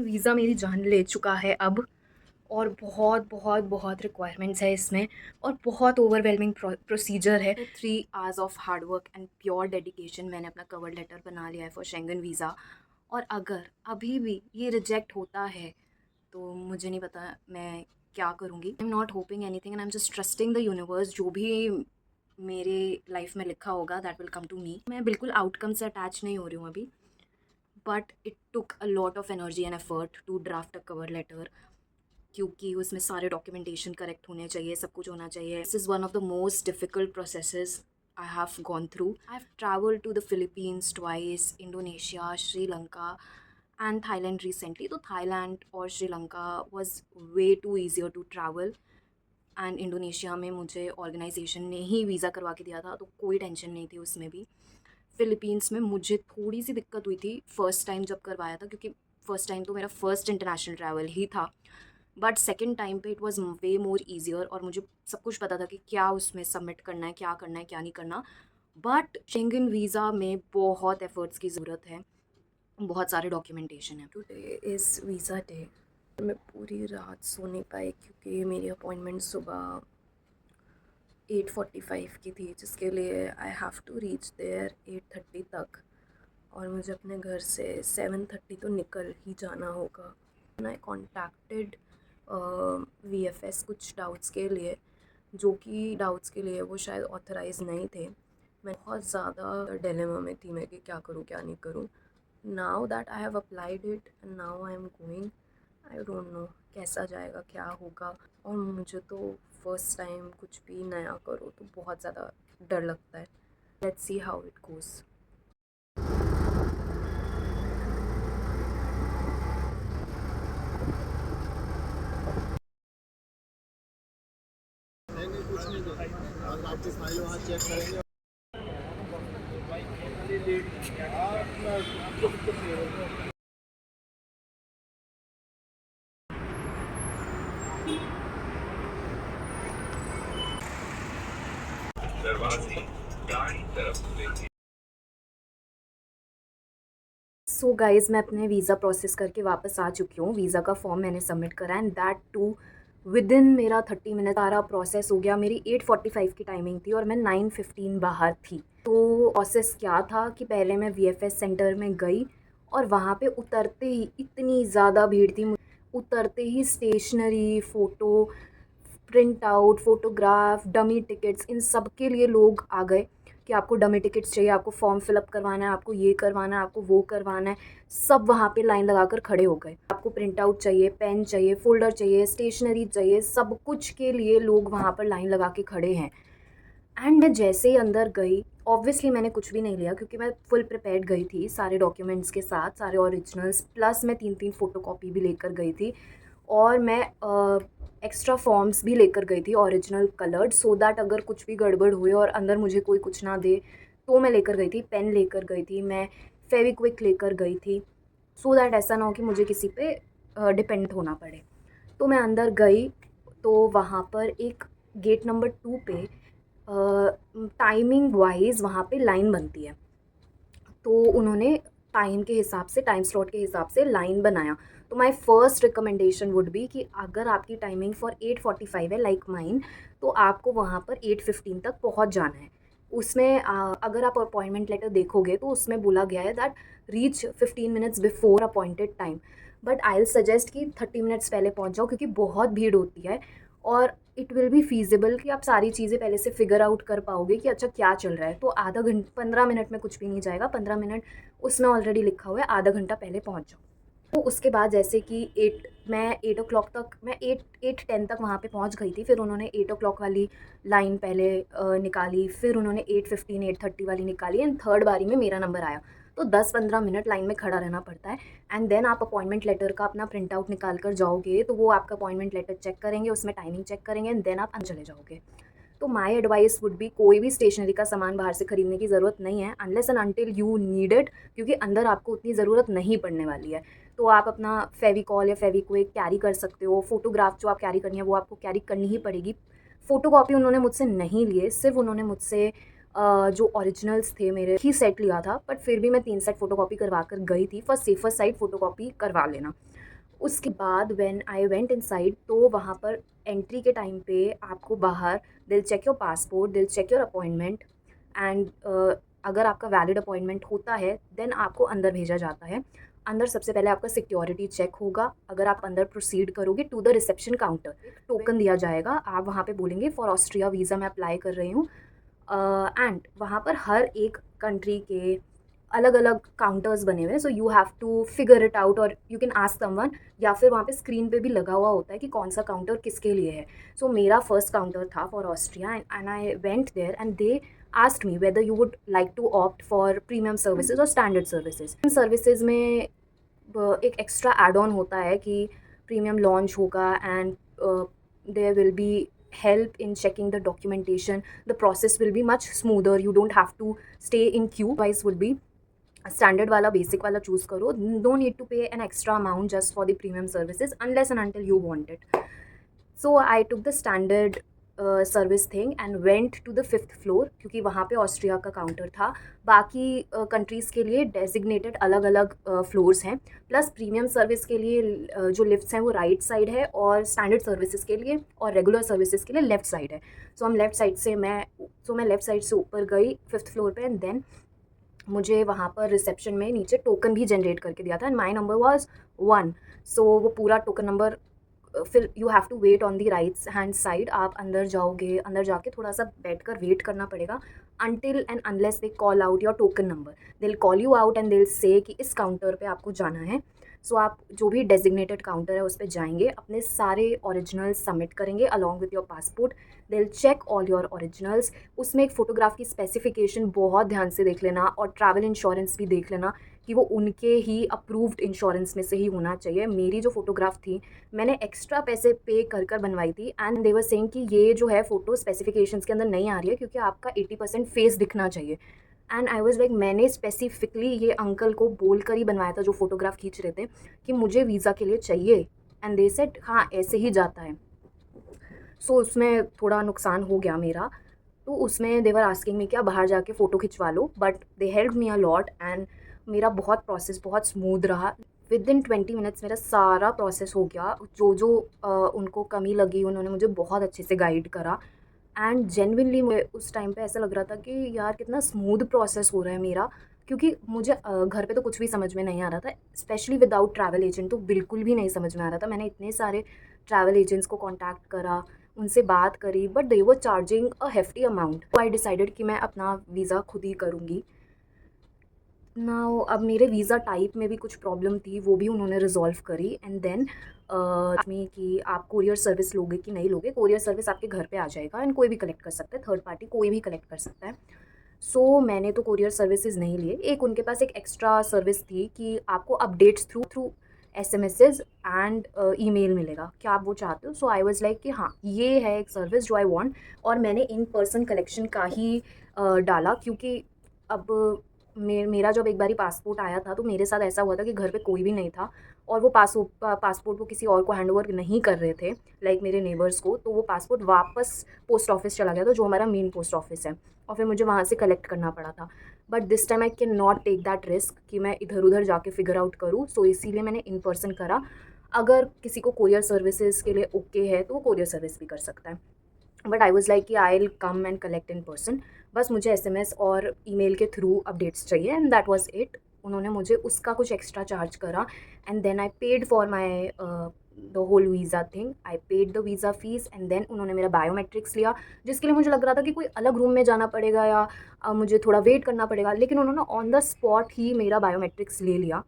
Visa मेरी जान ले चुका है अब। और बहुत बहुत बहुत रिक्वायरमेंट्स है इसमें और बहुत ओवरवेलमिंग प्रोसीजर है। 3 hours of hard work and pure dedication मैंने अपना कवर लेटर बना लिया है फॉर शेंगन वीज़ा। और अगर अभी भी ये रिजेक्ट होता है तो मुझे नहीं पता मैं क्या करूँगी। I am not hoping anything and I am just trusting the universe. जो भी मेरे लाइफ में लिखा होगा that will come to me. मैं बिल्कुल आउटकम से अटैच नहीं हो रही हूँ अभी, but it took a lot of energy and effort to draft a cover letter, क्योंकि उसमें सारे डॉक्यूमेंटेशन करेक्ट होने चाहिए, सब कुछ होना चाहिए। This is one of the most difficult processes I have gone through. I have travelled to the Philippines twice, Indonesia, Sri Lanka and Thailand recently. तो थाईलैंड और Sri Lanka was way too easier to travel and Indonesia में मुझे organisation ने ही visa करवा के दिया था, तो कोई टेंशन नहीं थी उसमें भी। फ़िलीपींस में मुझे थोड़ी सी दिक्कत हुई थी फ़र्स्ट टाइम जब करवाया था, क्योंकि फ़र्स्ट टाइम तो मेरा फ़र्स्ट इंटरनेशनल ट्रैवल ही था। बट सेकंड टाइम पे it was way more easier और मुझे सब कुछ पता था कि क्या उसमें सबमिट करना है क्या नहीं करना। बट शेंगन वीज़ा में बहुत एफर्ट्स की ज़रूरत है, बहुत सारे डॉक्यूमेंटेशन है। Today is visa day. मैं पूरी रात सो नहीं पाई क्योंकि मेरी अपॉइंटमेंट सुबह 8:45 की थी, जिसके लिए I have to reach there 8:30 तक, और मुझे अपने घर से 7:30 तो निकल ही जाना होगा। आई कॉन्टैक्टेड VFS कुछ डाउट्स के लिए, जो कि डाउट्स के लिए वो शायद ऑथराइज नहीं थे। मैं बहुत ज़्यादा डिलेमा में थी मैं कि क्या करूँ क्या नहीं करूँ। Now that I have applied it and now I am going, I don't no कैसा जाएगा क्या होगा। और मुझे तो फर्स्ट टाइम कुछ भी नया करो तो बहुत ज़्यादा डर लगता है। Let's see how it goes. नहीं कुछ नहीं दो और आपकी फाइल वहाँ चेक करेंगे। दरवाजे दाईं तरफ खुलेंगे। सो गाइज़, मैं अपने वीज़ा प्रोसेस करके वापस आ चुकी हूँ। वीज़ा का फॉर्म मैंने सबमिट करा and that too within मेरा 30 मिनट सारा प्रोसेस हो गया। मेरी 8:45 की टाइमिंग थी और मैं 9:15 बाहर थी। तो प्रोसेस क्या था कि पहले मैं VFS सेंटर में गई और वहाँ पे उतरते ही इतनी ज़्यादा भीड़ थी। उतरते ही stationery, photo print out, photograph, dummy tickets, इन सब के लिए लोग आ गए कि आपको डमी टिकट्स चाहिए, आपको फॉर्म फिलअप करवाना है, आपको ये करवाना है, आपको वो करवाना है। सब वहाँ पे लाइन लगाकर खड़े हो गए। आपको प्रिंट आउट चाहिए, पेन चाहिए, फ़ोल्डर चाहिए, स्टेशनरी चाहिए, सब कुछ के लिए लोग वहाँ पर लाइन लगा के खड़े हैं। एंड मैं जैसे ही अंदर गई, ऑब्वियसली मैंने कुछ भी नहीं लिया क्योंकि मैं फुल प्रिपेयर्ड गई थी सारे डॉक्यूमेंट्स के साथ, सारे ओरिजिनल्स, प्लस मैं 3-3 फ़ोटोकॉपी भी लेकर गई थी। और मैं एक्स्ट्रा फॉर्म्स भी लेकर गई थी ओरिजिनल कलर्ड, सो दैट अगर कुछ भी गड़बड़ हुई और अंदर मुझे कोई कुछ ना दे तो मैं लेकर गई थी। पेन लेकर गई थी, मैं फेविक्विक लेकर गई थी, सो दैट ऐसा ना हो कि मुझे किसी पे डिपेंड होना पड़े। तो मैं अंदर गई तो वहाँ पर एक गेट नंबर 2 पे टाइमिंग वाइज वहाँ पे लाइन बनती है। तो उन्होंने टाइम के हिसाब से, टाइम स्लॉट के हिसाब से लाइन बनाया। तो my first recommendation would be कि अगर आपकी टाइमिंग फॉर 8:45 है लाइक माइन, तो आपको वहाँ पर 8:15 तक पहुँच जाना है। उसमें अगर आप अपॉइंटमेंट लेटर देखोगे तो उसमें बोला गया है that reach 15 minutes before appointed time, but I will suggest कि 30 मिनट्स पहले पहुँच जाओ क्योंकि बहुत भीड़ होती है। और इट विल बी फीजिबल कि आप सारी चीज़ें पहले से फिगर आउट कर पाओगे कि अच्छा क्या चल रहा है। तो आधा घंटा 15 मिनट में कुछ भी नहीं जाएगा, 15 मिनट उसमें ऑलरेडी लिखा हुआ है, आधा घंटा पहले पहुंच जाओ। तो उसके बाद जैसे कि 8 o'clock तक, मैं 8:10 तक वहाँ पे पहुँच गई थी। फिर उन्होंने 8 o'clock वाली लाइन पहले निकाली, फिर उन्होंने 8:15 8:30 वाली निकाली एंड थर्ड बारी में मेरा नंबर आया। तो 10-15 मिनट लाइन में खड़ा रहना पड़ता है एंड देन आप अपॉइंटमेंट लेटर का अपना प्रिंट आउट निकाल कर जाओगे तो वो आपका अपॉइंटमेंट लेटर चेक करेंगे, उसमें टाइमिंग चेक करेंगे एंड देन आप अंदर चले जाओगे। तो माय एडवाइस वुड बी कोई भी स्टेशनरी का सामान बाहर से खरीदने की ज़रूरत नहीं है unless and until you need it, क्योंकि अंदर आपको उतनी ज़रूरत नहीं पड़ने वाली है। तो आप अपना फेविकॉल या फेविक्विक कैरी कर सकते हो। फोटोग्राफ जो आप कैरी करनी है वो आपको कैरी करनी ही पड़ेगी। फ़ोटोकॉपी उन्होंने मुझसे नहीं लिए, सिर्फ उन्होंने मुझसे जो ओरिजिनल्स थे मेरे ही सेट लिया था, बट फिर भी मैं 3 सेट फ़ोटोकॉपी करवा कर गई थी। फर्स्ट सेफर साइड फ़ोटोकॉपी करवा लेना। उसके बाद व्हेन आई वेंट इनसाइड, तो वहाँ पर एंट्री के टाइम पे आपको बाहर दिल चेक योर पासपोर्ट, दिल चेक योर अपॉइंटमेंट एंड अगर आपका वैलिड अपॉइंटमेंट होता है देन आपको अंदर भेजा जाता है। अंदर सबसे पहले आपका सिक्योरिटी चेक होगा। अगर आप अंदर प्रोसीड करोगे to the reception counter, token दिया जाएगा। आप वहाँ पे बोलेंगे फॉर ऑस्ट्रिया वीज़ा मैं अप्लाई कर रही हूँ, एंड वहाँ पर हर एक कंट्री के अलग अलग काउंटर्स बने हुए हैं, so you have to figure it out और यू कैन आस्क समवन, या फिर वहाँ पे स्क्रीन पे भी लगा हुआ होता है कि कौन सा काउंटर किसके लिए है। सो मेरा फर्स्ट काउंटर था for Austria and I went there and they asked me whether you would like to opt for premium services or standard services. Services में एक एक्स्ट्रा एड ऑन होता है कि प्रीमियम लॉन्च होगा and there will be help in checking the documentation. The process will be much smoother. You don't have to stay in queue. Price would be standard वाला basic वाला choose करो. No need to pay an extra amount just for the premium services unless and until you want it. So I took the standard service thing and went to the 5th floor, क्योंकि वहाँ पे Austria का counter था. बाकी countries के लिए designated अलग अलग फ्लोर्स हैं. प्लस प्रीमियम सर्विस के लिए जो लिफ्ट्स हैं वो राइट साइड है, और स्टैंडर्ड सर्विसेज के लिए और रेगुलर सर्विसेज के लिए लेफ़्ट साइड है. सो हम लेफ़्ट साइड से मैं लेफ़्ट साइड से ऊपर गई 5th फ्लोर पे, एंड देन मुझे वहाँ पर रिसेप्शन में नीचे टोकन भी जनरेट करके दिया था and my number was 1. So वो पूरा टोकन नंबर फिर you have to wait on the right hand side. आप अंदर जाओगे, अंदर जाके थोड़ा सा बैठ कर वेट करना पड़ेगा until and unless they call out your token number. They will call you out and they will say कि इस काउंटर पे आपको जाना है. सो आप जो भी डेजिग्नेटेड काउंटर है उस पर जाएंगे, अपने सारे ओरिजिनल्स सबमिट करेंगे along with your passport. They will check all your originals. उसमें एक फ़ोटोग्राफ की स्पेसिफिकेशन बहुत ध्यान से देख लेना, और ट्रैवल इंश्योरेंस भी देख लेना कि वो उनके ही अप्रूव्ड इंश्योरेंस में से ही होना चाहिए. मेरी जो फ़ोटोग्राफ थी मैंने एक्स्ट्रा पैसे पे कर बनवाई थी, एंड दे वर सेइंग कि ये जो है फ़ोटो स्पेसिफिकेशंस के अंदर नहीं आ रही है क्योंकि आपका 80% फेस दिखना चाहिए. एंड आई वाज लाइक, मैंने स्पेसिफिकली ये अंकल को बोल कर ही बनवाया था जो फ़ोटोग्राफ खींच रहे थे कि मुझे वीज़ा के लिए चाहिए, एंड दे सेड हाँ ऐसे ही जाता है. सो उसमें थोड़ा नुकसान हो गया मेरा. तो उसमें दे वर आस्किंग मी क्या बाहर जाके फ़ोटो खिंचवा लो, but they help me a lot एंड मेरा बहुत प्रोसेस बहुत स्मूथ रहा. विद इन 20 मिनट्स मेरा सारा प्रोसेस हो गया. जो उनको कमी लगी उन्होंने मुझे बहुत अच्छे से गाइड करा, एंड जेन्युइनली उस टाइम पे ऐसा लग रहा था कि यार कितना स्मूथ प्रोसेस हो रहा है मेरा, क्योंकि मुझे घर पे तो कुछ भी समझ में नहीं आ रहा था. स्पेशली विदाउट ट्रैवल एजेंट तो बिल्कुल भी नहीं समझ में आ रहा था. मैंने इतने सारे ट्रैवल एजेंट्स को कॉन्टैक्ट करा, उनसे बात करी, but they were charging a hefty amount. I decided कि मैं अपना वीज़ा खुद ही करूँगी. नाउ अब मेरे वीज़ा टाइप में भी कुछ प्रॉब्लम थी, वो भी उन्होंने रिजॉल्व करी. एंड देन में कि आप कोरियर सर्विस लोगे कि नहीं लोगे. कोरियर सर्विस आपके घर पे आ जाएगा एंड कोई भी कलेक्ट कर सकता है, थर्ड पार्टी कोई भी कलेक्ट कर सकता है. सो मैंने तो कोरियर सर्विसेज नहीं लिए. एक उनके पास एक एक्स्ट्रा सर्विस थी कि आपको अपडेट्स थ्रू एसएमएसेस एंड ईमेल मिलेगा, क्या आप वो चाहते हो. सो आई वाज लाइक कि हाँ ये है एक सर्विस जो आई वांट, और मैंने इन पर्सन कलेक्शन का ही डाला, क्योंकि अब मेरा जब एक बारी पासपोर्ट आया था तो मेरे साथ ऐसा हुआ था कि घर पे कोई भी नहीं था, और वो पासपोर्ट वो किसी और को हैंड ओवर नहीं कर रहे थे, लाइक मेरे नेबर्स को. तो वो पासपोर्ट वापस पोस्ट ऑफिस चला गया था, जो हमारा मेन पोस्ट ऑफिस है, और फिर मुझे वहाँ से कलेक्ट करना पड़ा था. But this time I can not take that risk कि मैं इधर उधर जाके फिगर आउट करूँ. सो इसीलिए मैंने इन पर्सन करा. अगर किसी को कोरियर सर्विसेज के लिए ओके है तो वो कोरियर सर्विस भी कर सकता है, बट आई वॉज़ लाइक कि I will come and collect in person. बस मुझे एसएमएस और ईमेल के थ्रू अपडेट्स चाहिए, एंड दैट वाज इट. उन्होंने मुझे उसका कुछ एक्स्ट्रा चार्ज करा, and then I paid for my the whole visa thing. I paid the visa fees, and then उन्होंने मेरा बायोमेट्रिक्स लिया, जिसके लिए मुझे लग रहा था कि कोई अलग रूम में जाना पड़ेगा या मुझे थोड़ा वेट करना पड़ेगा, लेकिन उन्होंने ऑन द स्पॉट ही मेरा बायोमेट्रिक्स ले लिया.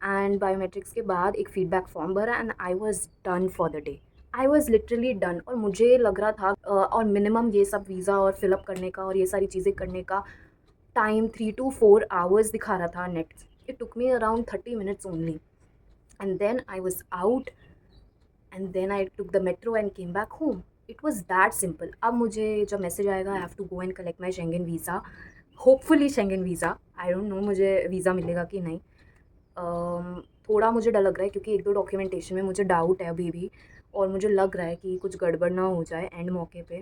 एंड बायोमेट्रिक्स के बाद एक फ़ीडबैक फॉर्म भरा, and I was done for the day. I was literally done. और मुझे लग रहा था और मिनिमम ये सब वीज़ा और फिलअप करने का और ये सारी चीज़ें करने का टाइम 3 to 4 आवर्स दिखा रहा था net. It took me around 30 minutes only, and then I was out, and then I took the metro and came back home. It was that simple. अब मुझे जब मैसेज आएगा I have to go and collect my Schengen visa, hopefully Schengen visa. I don't know मुझे visa मिलेगा कि नहीं. थोड़ा मुझे डर लग रहा है क्योंकि एक दो डॉक्यूमेंटेशन में मुझे डाउट है अभी भी, और मुझे लग रहा है कि कुछ गड़बड़ ना हो जाए एंड मौके पे.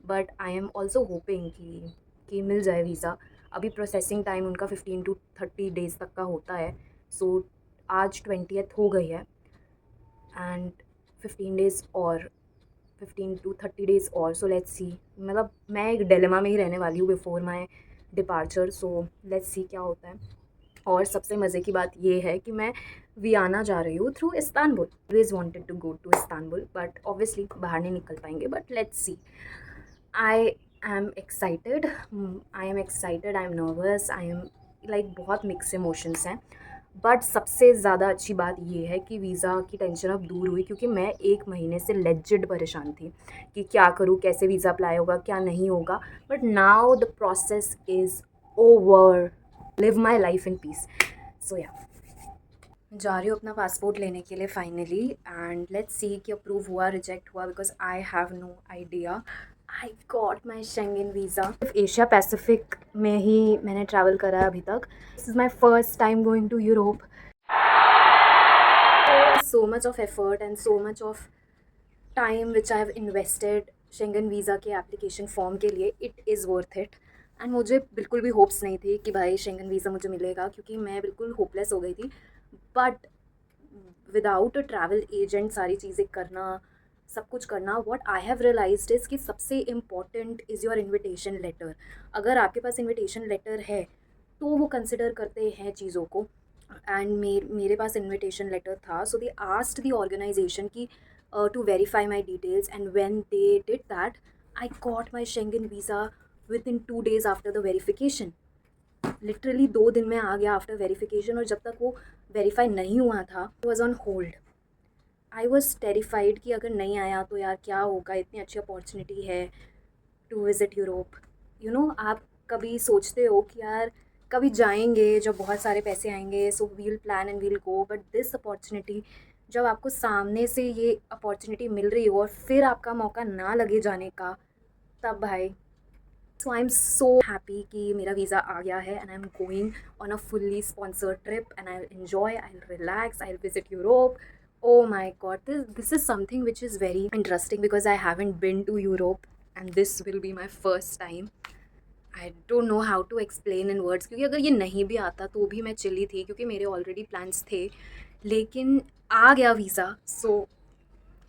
But I am also hopping कि मिल जाए वीज़ा. अभी प्रोसेसिंग टाइम उनका 15 to 30 डेज़ तक का होता है. सो आज 20th हो गई है, एंड 15 डेज़ और 15 to 30 डेज़ और, सो लेट्स सी। मतलब मैं एक डिलेमा में ही रहने वाली हूँ before my departure, so let's see क्या होता है। और सबसे मज़े की बात ये है कि मैं वियना जा रही हूँ through Istanbul. Always wanted to go to Istanbul, but obviously बाहर नहीं निकल पाएंगे, but let's see. I am excited, I am nervous, I am like बहुत मिक्स इमोशंस हैं। बट सबसे ज़्यादा अच्छी बात ये है कि वीज़ा की टेंशन अब दूर हुई, क्योंकि मैं 1 महीने से लेजिट परेशान थी कि क्या करूँ, कैसे वीज़ा अप्लाई होगा, क्या नहीं होगा। But now the process is over, live my life in peace. So yeah, जा रही हूँ अपना पासपोर्ट लेने के लिए फाइनली, एंड लेट्स सी कि अप्रूव हुआ रिजेक्ट हुआ, because I have no idea. I got my Schengen visa. सिर्फ एशिया पैसिफिक में ही मैंने ट्रैवल करा है अभी तक। This is my first time going to Europe. So much of effort and so much of time which I have invested Schengen visa के application form के लिए, it is worth it. And मुझे बिल्कुल भी होप्स नहीं थी कि भाई शेंगन वीज़ा मुझे मिलेगा, क्योंकि मैं बिल्कुल होपलेस हो गई थी। But without a travel agent सारी चीज़ें करना, सब कुछ करना, what I have realised is कि सबसे important is your invitation letter. अगर आपके पास इन्विटेशन लेटर है तो वो कंसिडर करते हैं चीज़ों को। एंड मेरे पास इन्विटेशन लेटर था, सो दे आस्क्ड द ऑर्गेनाइजेशन की to verify my details, and when they did that, I got my Schengen visa within 2 days after the verification. Literally 2 दिन में आ गया आफ्टर वेरिफिकेशन, और जब तक वो वेरीफाई नहीं हुआ था it was on hold. I was terrified कि अगर नहीं आया तो यार क्या होगा, इतनी अच्छी अपॉर्चुनिटी है to visit Europe. You know, आप कभी सोचते हो कि यार कभी जाएंगे जब बहुत सारे पैसे आएंगे, so we'll plan and we'll go, but this opportunity, जब आपको सामने से ये अपॉर्चुनिटी मिल रही हो और फिर आपका मौका ना लगे जाने का, तब भाई। सो आई एम सो हैप्पी कि मेरा वीज़ा आ गया है, and I am going on a fully sponsored trip, and I will enjoy, I will relax, I will visit Europe. Oh my god, this is something which is very interesting because I haven't been to Europe, and this will be my first time. I don't know how to explain in words, क्योंकि अगर ये नहीं भी आता तो भी मैं chilli थी, क्योंकि मेरे ऑलरेडी प्लान्स थे। लेकिन आ गया वीज़ा, सो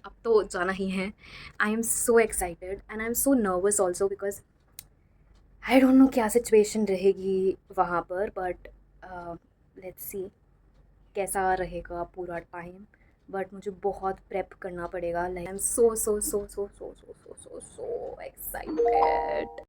अब तो जाना ही है। I am so excited and I am so nervous also, because I don't no क्या सिचुएशन रहेगी वहाँ पर, बट लेट्स सी कैसा रहेगा पूरा टाइम। बट मुझे बहुत प्रेप करना पड़ेगा, like I am so so so so so so so so so excited.